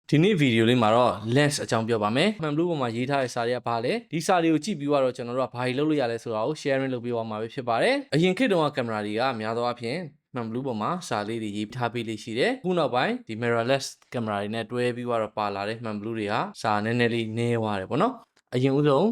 ဒီနေ့ဗီဒီယိုလေးမှာတော့ lens အကြောင်းပြောပါမယ်မှန်ဘလူးပေါ်မှာရေးထားတဲ့စာတွေကဘာလဲဒီစာတွေကိုကြည့်ပြီးတော့ကျွန်တော်တို့ကဘာတွေလုပ်လို့ရလဲဆိုတာကို sharing လုပ်ပေးသွားမှာပဲဖြစ်ပါတယ်အရင်ခေတ်တုန်းကကင်မရာတွေကများသောအားဖြင့်မှန်ဘလူးပေါ်မှာစာလေးတွေရေးထားပေးလေးရှိတယ်ခုနောက်ပိုင်းဒီ mirrorless ကင်မရာတွေနဲ့တွဲပြီးတော့ပါလာတဲ့မှန်ဘလူးတွေကစာနည်းနည်းလေးနည်းသွားတယ်ပေါ့နော်အရင်ဦးဆုံး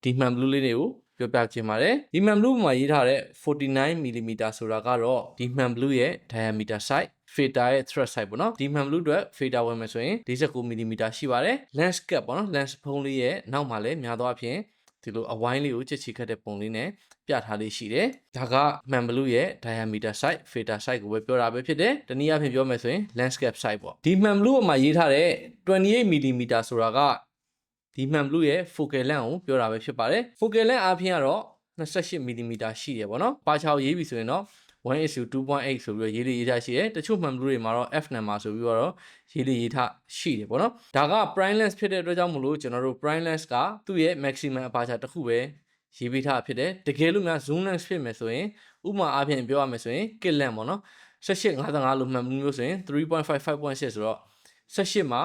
ဒီမှန်ဘလူးလေးတွေကိုပြောပြချင်ပါတယ်ဒီမှန်ဘလူးပေါ်မှာရေးထားတဲ့ 49mm ဆိုတာကတော့ဒီမှန်ဘလူးရဲ့ diameter size fader ရဲ့ thread size ပေါ့နော်ဒီမှန်ဘလူးအတွက် fader ဝင်မယ်ဆိုရင် 49mm ရှိပါတယ် lens cap ပေါ့နော် lens ဖုံးလေးရဲ့နောက်မှာလည်းများသောအားဖြင့်ဒီလိုအဝိုင်းလေးကိုချစ်ချီခတ်တဲ့ပုံလေးနဲ့ပြထားလေးရှိတယ်ဒါကမှန်ဘလူးရဲ့ diameter size fader size ကိုပဲပြောတာပဲဖြစ်တယ်တနည်းအားဖြင့်ပြောမယ်ဆိုရင် lens cap size ပေါ့ဒီမှန်ဘလူးပေါ်မှာရေးထားတဲ့ 28mm ဆိုတာကဒီမှန်ဘလူးရဲ့ focal length ကိုပြောတာပဲဖြစ်ပါတယ် focal length အားဖြင့်ကတော့ 28mm ရှိတယ်ပေါ့နော်ပါချာကိုရေးပြီဆိုရင်တော့1:2.8 ဆိုပြီးတော့ရေးလေးရေးထားရှိတယ်တချို့မှန်ဘလူးတွေမှာတော့ f number ဆိုပြီးတော့ရေးလေးရေးထားရှိတယ်ပေါ့နော်ဒါက prime lens ဖြစ်တဲ့အတွက်ကြောင့်မလို့ကျွန်တော်တို့ prime lens ကသူ့ရဲ့ maximum aperture တစ်ခုပဲရေးပေးထားဖြစ်တယ်တကယ်လို့များ zoom lens ဖြစ်မယ်ဆိုရင်ဥပမာအားဖြင့်ပြောရမယ်ဆိုရင် kit lens ပေါ့နော်1855လို့မှန်ဘလူးမျိုးဆိုရင် 3.5 5.6 ဆိုတော့18မှာ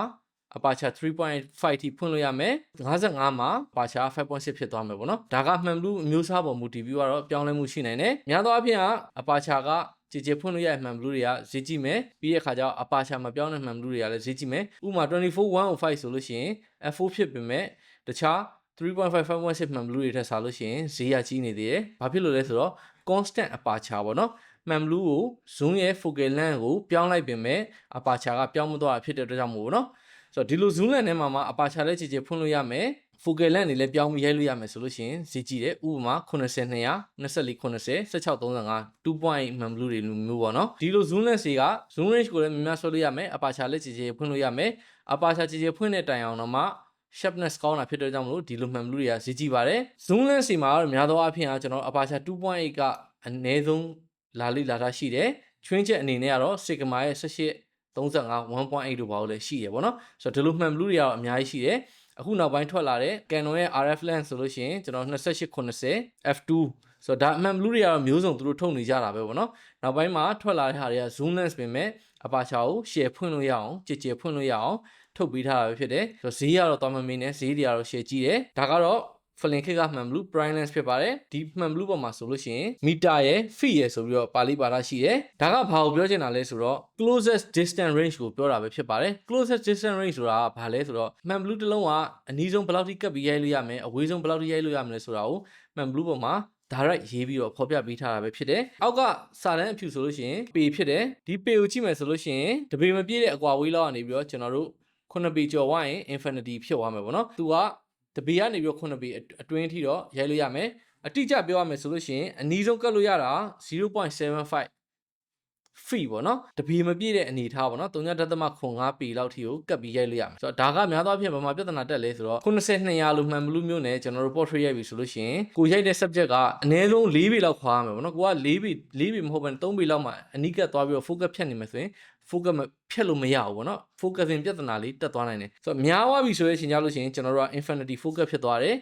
aperture 3.5 ထိဖွင့်လို့ရမယ်55မှာ aperture 5.6 ဖြစ်သွားမယ်ပေါ့နော်ဒါကမှန်ဘလူးအမျိုးအစားပေါ်မူတည်ပြီးတော့ပြောင်းလဲမှုရှိနိုင်တယ်များသောအားဖြင့်က aperture ကကြည်ဖွင့်လို့ရတဲ့မှန်ဘလူးတွေကဈေးကြီးမယ်ပြီးတဲ့အခါကျတော့ aperture မပြောင်းတဲ့မှန်ဘလူးတွေကလည်းဈေးကြီးမယ်ဥပမာ24-105ဆိုလို့ရှိရင် f4 ဖြစ်ပေမဲ့တခြား 3.5 5.6 မှန်ဘလူးတွေထက်စားလို့ရှိရင်ဈေးရကြီးနေသေးတယ်ဘာဖြစ်လို့လဲဆိုတော့ constant aperture ပေါ့နော်မှန်ဘလူးကို zoom ရဲ့ focal length ကိုပြောင်းလိုက်ပေမဲ့ aperture ကပြောင်းမသွားတာဖြစ်တဲ့အတွက်ကြောင့်မို့နော်ဆိုတော့ဒီလို zoom lens ထဲမှာaperture လည်းကြည်ဖွင့်လို့ရမယ် focal length တွေလည်းပြောင်းပြီးရိုက်လို့ရမယ်ဆိုလို့ရှိရင်ဈေးကြီးတယ်ဥပမာ90 200 24 90 16 35 2.8 မှန်ဘလူးတွေလိုမျိုးပေါ့နော်ဒီလို zoom lens တွေက zoom range ကိုလည်းများများဆွဲလို့ရမယ် aperture လည်းကြည်ဖွင့်လို့ရမယ် aperture ကြည်ဖွင့်တဲ့တိုင်အောင်တော့မှ sharpness ကောင်းတာဖြစ်တဲ့ကြောင့်မလို့ဒီလိုမှန်ဘလူးတွေကဈေးကြီးပါတယ် zoom lens တွေမှာတော့များသောအားဖြင့်ကျွန်တော် aperture 2.8 ကအနည်းဆုံးလာထားရှိတယ်ချွင်းချက်အနေနဲ့ကတော့ sigma ရဲ့18 35 1.8 တို့ဘာလို့လဲရှိရပေါ့နော်ဆိုတော့ဒီလိုမှန်ဘလူးတွေကတော့အများကြီးရှိတယ်အခုနောက်ပိုင်းထွက်လာတဲ့ Canon ရဲ့ RF lens ဆိုလို့ရှိရင်ကျွန်တော်28-90 f2 ဆိုတော့ဒါအမှန်ဘလူးတွေကတော့မျိုးစုံသူတို့ထုတ်နေကြတာပဲပေါ့နော်နောက်ပိုင်းမှာထွက်လာတဲ့ဟာတွေက zoom lens ပြင်မဲ့ aperture ကို share ဖွင့်လို့ရအောင်ကြည်ဖွင့်လို့ရအောင်ထုတ်ပေးထားတာပဲဖြစ်တယ်ဆိုတော့ဈေးကတော့တော်မမင်းနဲ့ဈေးတွေကတော့ share ကြည့်တယ်ဒါကတော့Fling Kit ကမှန်ဘလူး prime lens ဖြစ်ပါတယ်ဒီမှန်ဘလူးပေါ်မှာဆိုလို့ရှိရင်မီတာရယ် feet ရယ်ဆိုပြီးတော့ပါဠိပါဠိရှိတယ်ဒါကဘာကိုပြောချင်တာလဲဆိုတော့ closest distance range ကိုပြောတာပဲဖြစ်ပါတယ် closest distance range ဆိုတာကဘာလဲဆိုတော့မှန်ဘလူးတစ်လုံးကအနည်းဆုံးဘယ်လောက်ထိကပ်ပြီးရိုက်လို့ရမယ်အဝေးဆုံးဘယ်လောက်ထိရိုက်လို့ရမလဲဆိုတာကိုမှန်ဘလူးပေါ်မှာdirect ရေးပြီးတော့ဖော်ပြပေးထားတာပဲဖြစ်တယ်အောက်ကစာတန်းအဖြူဆိုလို့ရှိရင်ပေဖြစ်တယ်ဒီပေကိုကြည့်မယ်ဆိုလို့ရှိရင်တပေမပြည့်တဲ့အကွာဝေးလောက်ကနေပြီးတော့ကျွန်တော်တို့9ပေကျော်ဝိုင်းရင် infinity ဖြစ်သွားမယ်ပေါ့နော်သူကတပေကနေပြီးတော့9ပေအတွင်းထိတော့ရိုက်လို့ရမယ်အတိအကျပြောရမယ်ဆိုလို့ရှိရင်အနည်းဆုံးကတ်လို့ရတာ 0.75 feet ပေါ့နော်တပေမပြည့်တဲ့အနေထားပေါ့နော်3.5 ပေလောက်ထိကိုကတ်ပြီးရိုက်လို့ရမယ်ဆိုတော့ဒါကများသောအားဖြင့်ဘာမှပြဿနာတက်လဲဆိုတော့90-200လို့မှန်ဘလူးမျိုးနဲ့ကျွန်တော်တို့ portrait ရိုက်ပြီဆိုလို့ရှိရင်ကိုရိုက်တဲ့ subject ကအနည်းဆုံး4ပေလောက်ခွာရမယ်ပေါ့နော်ကိုက4ပေမဟုတ်ဘဲ3ပေလောက်မှအနီးကပ်သွားပြီးတော့ focus ဖြတ်နေမယ်ဆိုရင် focus ဖြတ်လို့မရဘူးပေါ့နော် focusing ပြဿနာလေးတက်သွားနိုင်တယ်ဆိုတော့များသွားပြီဆိုရင်ချိန်ကြလို့ရှိရင်ကျွန်တော်တို့က infinity focus ဖြစ်သွားတယ်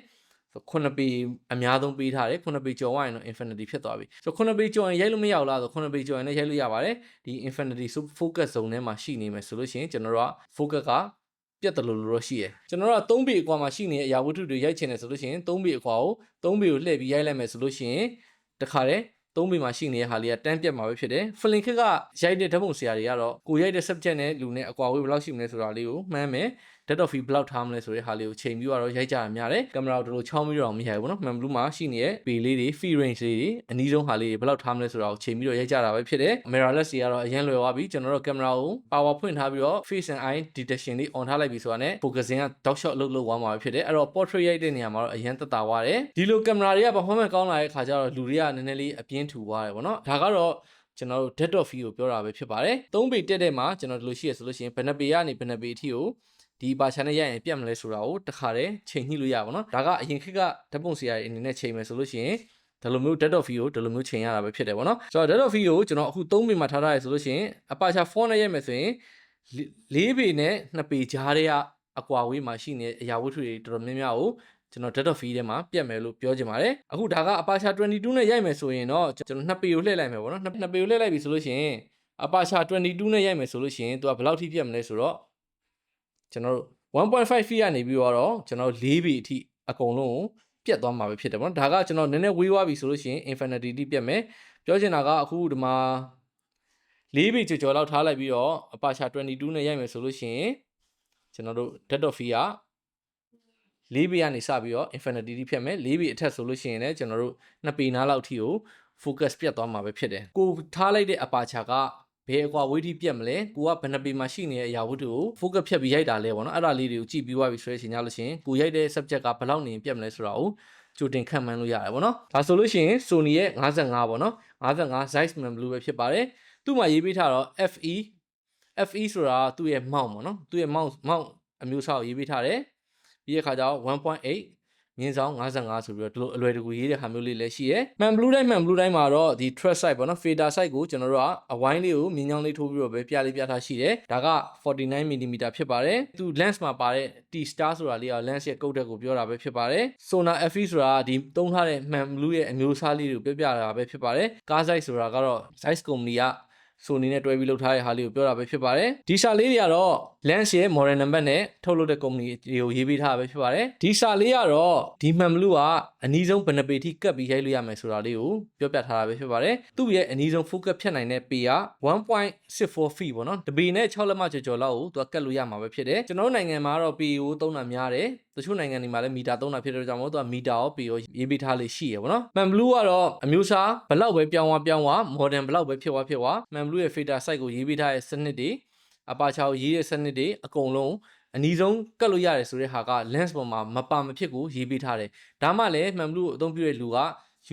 9ပေအများဆုံးပေးထားတယ်9ပေကျော်သွားရင်တော့ infinity ဖြစ်သွားပြီဆိုတော့9ပေကျော်ရင်ရိုက်လို့မရဘူးလားဆိုတော့9ပေကျော်ရင်လည်းရိုက်လို့ရပါတယ်ဒီ infinity focus zone ထဲမှာရှိနေမယ်ဆိုလို့ရှိရင်ကျွန်တော်တို့က focus ကပြတ်တယ်လို့တော့ရှိရယ်ကျွန်တော်တို့က3ပေအကွာမှာရှိနေတဲ့အရာဝတ္ထုတွေရိုက်ချင်တယ်ဆိုလို့ရှိရင်3ပေအကွာကို3ပေကိုလှည့်ပြီးရိုက်လိုက်မယ်ဆိုလို့ရှိရင်တခါတည်း3ပေမှာရှိနေတဲ့ဟာလေးကတန်းပြတ်မှာပဲဖြစ်တယ် Fling Kit ကရိုက်တဲ့ဓာတ်ပုံဆရာတွေကတော့ကိုရိုက်တဲ့ subject နဲ့လူနဲ့အကွာဝေးဘယ်လောက်ရှိမလဲဆိုတာလေးကိုမှန်းမယ်depth of field ဘယ်လောက်ထားမလဲဆိုတဲ့ဟာလေးကိုချိန်ပြီးတော့ရိုက်ကြရများတယ်ကင်မရာကိုတို့လိုချောင်းပြီးတော့မရိုက်ဘူးเนาะမှန်ဘလူးမှာရှိနေတဲ့ပေလေးတွေ feed range လေးတွေအနည်းဆုံးဟာလေးတွေဘယ်လောက်ထားမလဲဆိုတာကိုချိန်ပြီးတော့ရိုက်ကြတာပဲဖြစ်တယ် mirrorless တွေကတော့အရင်လွယ်သွားပြီကျွန်တော်တို့ကင်မရာကို power ဖွင့်ထားပြီးတော့ face and eye detection လေး on ထားလိုက်ပြီဆိုတာနဲ့ focusing က dot shot လုပ်သွားမှာပဲဖြစ်တယ်အဲ့တော့ portrait ရိုက်တဲ့နေရာမှာတော့အရင်သက်သာသွားတယ်ဒီလိုကင်မရာတွေက performance ကောင်းလာတဲ့ခါကျတော့လူတွေကနည်းနည်းလေးအပြင်းထူသွားတယ်ပေါ့เนาะဒါကတော့ကျွန်တော်တို့ depth of field ကိုပြောတာပဲဖြစ်ပါတယ်3ပေတက်တဲ့မှာကျွန်တော်တို့လိုရှိရဆိုလို့ရှိရင်ဘယ်နှပေကနေဘယ်နှပေအထိကိုဒီပါချာနဲ့ရရင်ပြတ်မလဲဆိုတာကိုတခါတည်းချိန်ညှိလို့ရပါတော့ဒါကအရင်ခေတ်ကဓာတ်ပုံဆရာတွေအနေနဲ့ချိန်မယ်ဆိုလို့ရှိရင်ဒီလိုမျိုး depth of field ကိုဒီလိုမျိုးချိန်ရတာပဲဖြစ်တယ်ပေါ့နော်ဆိုတော့ depth of field ကိုကျွန်တော်အခု3ပေမှာထားထားရဆိုလို့ရှိရင်အပါချာ4နဲ့ရိုက်မယ်ဆိုရင်4ပေနဲ့2ပေကြားထဲကအကွာဝေးမှာရှိနေတဲ့အရာဝတ္ထုတွေတော်တော်များများကိုကျွန်တော် depth of field ထဲမှာပြတ်မယ်လို့ပြောချင်ပါတယ်အခုဒါကအပါချာ22နဲ့ရိုက်မယ်ဆိုရင်တော့ကျွန်တော်2ပေကိုလှည့်လိုက်မယ်ပေါ့နော်2ပေကိုလှည့်လိုက်ပြီဆိုလို့ရှိရင်အပါချာ22နဲ့ရိုက်မယ်ဆိုလို့ရှိရင်သူကဘယ်လောက်ထိပြတ်မလဲဆိုတော့ ကျွန်တော်တို့1.5 feet ကနေပြီးတော့ကျွန်တော်4 feet အထိအကုန်လုံးကိုပြတ်သွားမှာပဲဖြစ်တယ်ပေါ့နော်ဒါကကျွန်တော်နည်းနည်းဝေးသွားပြီဆိုလို့ရှိရင် infinity တိပြတ်မယ်ပြောချင်တာကအခုဒီမှာ4 feet ကျော်လောက်ထားလိုက်ပြီးတော့ aperture 22နဲ့ရိုက်မယ်ဆိုလို့ရှိရင်ကျွန်တော်တို့ depth of field က4 feet ကနေစပြီးတော့ infinity တိဖြတ်မယ်4 feet အထက်ဆိုလို့ရှိရင်လည်းကျွန်တော်တို့2 ပေနားလောက်အထိကို focus ပြတ်သွားမှာပဲဖြစ်တယ်ကိုထားလိုက်တဲ့ aperture ကဘယ်အကွာဝေးထိပြတ်မလဲကိုကဘယ်နှပေမှာရှိနေတဲ့အရာဝတ္ထုကို focus ဖြတ်ပြီးရိုက်တာလဲပေါ့နော်အဲ့ဒါလေးတွေကိုကြည့်ပြီးသွားပြီဆိုတဲ့အချိန်ညလို့ရှိရင်ကိုရိုက်တဲ့ subject ကဘယ်လောက်နေပြတ်မလဲဆိုတာကိုကြိုတင်ခန့်မှန်းလို့ရတယ်ပေါ့နော်ဒါဆိုလို့ရှိရင် Sony ရဲ့55ပေါ့နော်55 Zeiss Man Blue ပဲဖြစ်ပါတယ်သူ့မှာရေးပေးထားတော့ FE ဆိုတာသူ့ရဲ့ mount ပေါ့နော်သူ့ရဲ့ mount အမျိုးအစားကိုရေးပေးထားတယ်ပြီးတဲ့အခါကျတော့ 1.8 မြင်းဆောင်55ဆိုပြီးတော့ဒီလိုအလွယ်တကူရေးတဲ့ဟာမျိုးလေးလည်းရှိရယ် Man Blue တိုင်းမှာတော့ဒီ thread size ပေါ့နော် fader size ကိုကျွန်တော်တို့ကအဝိုင်းလေးကိုမြင်းချောင်းလေးထိုးပြီးတော့ပဲပြထားရှိတယ်ဒါက 49mm ဖြစ်ပါတယ်သူ lens မှာပါတဲ့ T star ဆိုတာလေးက lens ရဲ့ကုတ်တက်ကိုပြောတာပဲဖြစ်ပါတယ် Sonar FE ဆိုတာဒီသုံးထားတဲ့ Man Blue ရဲ့အမျိုးအစားလေးကိုပြောတာပဲဖြစ်ပါတယ်ကား size ဆိုတာကတော့ Zeiss company ကSony နဲ့တွဲပြီးလုပ်ထားတဲ့ဟာလေးကိုပြောတာပဲဖြစ်ပါတယ်ဒီစာလေးတွေကတော့ lens ရဲ့ model number နဲ့ထုတ်လုပ်တဲ့ company တွေကိုရေးပေးထားတာပဲဖြစ်ပါတယ်ဒီစာလေးကတော့ဒီ Man Blue ကအနည်းဆုံးဘယ်နှပေထိကတ်ပြီးရိုက်လို့ရမယ်ဆိုတာလေးကိုပြောပြထားတာပဲဖြစ်ပါတယ်သူ့ရဲ့အနည်းဆုံး focus ဖြတ်နိုင်တဲ့ပေက 1.64 feet ပေါ့နော်တပေနဲ့6လက်မကျော်လောက်ကိုသူကကတ်လို့ရမှာပဲဖြစ်တယ်ကျွန်တော်တို့နိုင်ငံမှာတော့ပေကိုသုံးတာများတယ်တချို့နိုင်ငံတွေမှာလည်းမီတာသုံးတာဖြစ်တဲ့ကြောင့်မို့သူကမီတာရောပေရောရေးပေးထားလေးရှိရပေါ့နော် Man Blue ကတော့အမျိုးအစားဘလောက်ပဲပြောင်းသွား modern ဘလောက်ပဲဖြစ်သွား Man Blue ရဲ့ fader size ကိုရေးပေးထားတဲ့စနစ်တွေ aperture ကိုရေးတဲ့စနစ်တွေအကုန်လုံးအနည်းဆုံးကတ်လို့ရတယ်ဆိုတဲ့ဟာက lens ပေါ်မှာမပါမဖြစ်ကိုရေးပေးထားတယ်ဒါမှလည်း Man Blue ကိုအသုံးပြုတဲ့လူက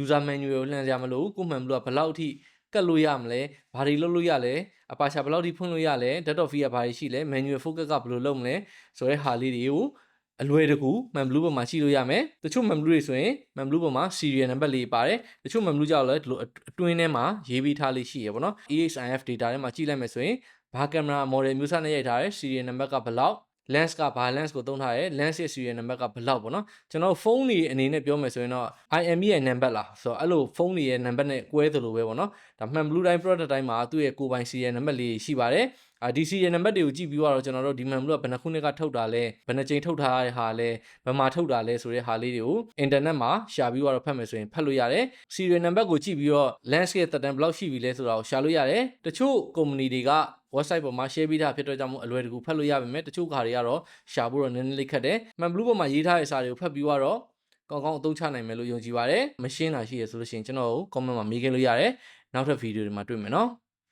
user manual ကိုလှမ်းကြမလို့ကို Man Blue ကဘလောက်အထိကတ်လို့ရမလဲဘာတွေလုပ်လို့ရလဲ aperture ဘလောက်ထိဖွင့်လို့ရလဲ depth of field ကဘာတွေရှိလဲ manual focus ကဘယ်လိုလုပ်မလဲဆိုတဲ့ဟာလေးတွေကိုအလွယ်တကူ Man Blue ပေါ်မှာရှိလို့ရမယ်တချို့ Man Blue တွေဆိုရင် Man Blue ပေါ်မှာ serial number လေးပါတယ်တချို့ Man Blue ကြောက်လဲဒီလိုအတွင်းထဲမှာရေးပေးထားလေးရှိရပေါ့နော် EHIF data ထဲမှာကြည့်လိုက်မယ်ဆိုရင်ဘာကင်မရာ model မျိုးစားနဲ့ရိုက်ထားတယ် serial number ကဘယ်လောက် lens ကဘာ lens ကိုသုံးထားတယ် lens ရဲ့ serial number ကဘယ်လောက်ပေါ့နော်ကျွန်တော်ဖုန်းတွေအနေနဲ့ပြောမယ်ဆိုရင်တော့ IME ရဲ့ number လားဆိုတော့အဲ့လိုဖုန်းတွေရဲ့ number နဲ့ကွဲသလိုပဲပေါ့နော်ဒါ Man Blue တိုင်း product တိုင်းမှာသူ့ရဲ့ကိုယ်ပိုင် serial number လေးရှိပါတယ်ဒီ serial number တွေကိုကြည့်ပြီးတော့ကျွန်တော်တို့ဒီ Man Blue ကဘယ်နှခုနှစ်ကထုတ်တာလဲဘယ်နှကြိမ်ထုတ်ထားတဲ့ဟာလဲဘယ်မှာထုတ်တာလဲဆိုတဲ့ဟာလေးတွေကို internet မှာရှာပြီးတော့ဖတ်မယ်ဆိုရင်ဖတ်လို့ရတယ် serial number ကိုကြည့်ပြီးတော့ lens ရဲ့သက်တမ်းဘယ်လောက်ရှိပြီလဲဆိုတာကိုရှာလို့ရတယ်တချို့ company တွေက website ပေါ်မှာ share ပေးထားဖြစ်တဲ့ကြောင့်မို့အလွယ်တကူဖတ်လို့ရပါမယ်တချို့ခါတွေကတော့ရှာဖို့တော့နည်းနည်းလေးခက်တယ် Man Blue ပေါ်မှာရေးထားတဲ့စာတွေကိုဖတ်ပြီးတော့ကောင်းကောင်းအသုံးချနိုင်မယ်လို့ယုံကြည်ပါတယ်မရှင်းတာရှိရဆိုလို့ရှိရင်ကျွန်တော်ကို comment မှာမေးခဲ့လို့ရတယ်နောက်ထပ်ဗီဒီယိုတွေမှာတွေ့မယ်နော်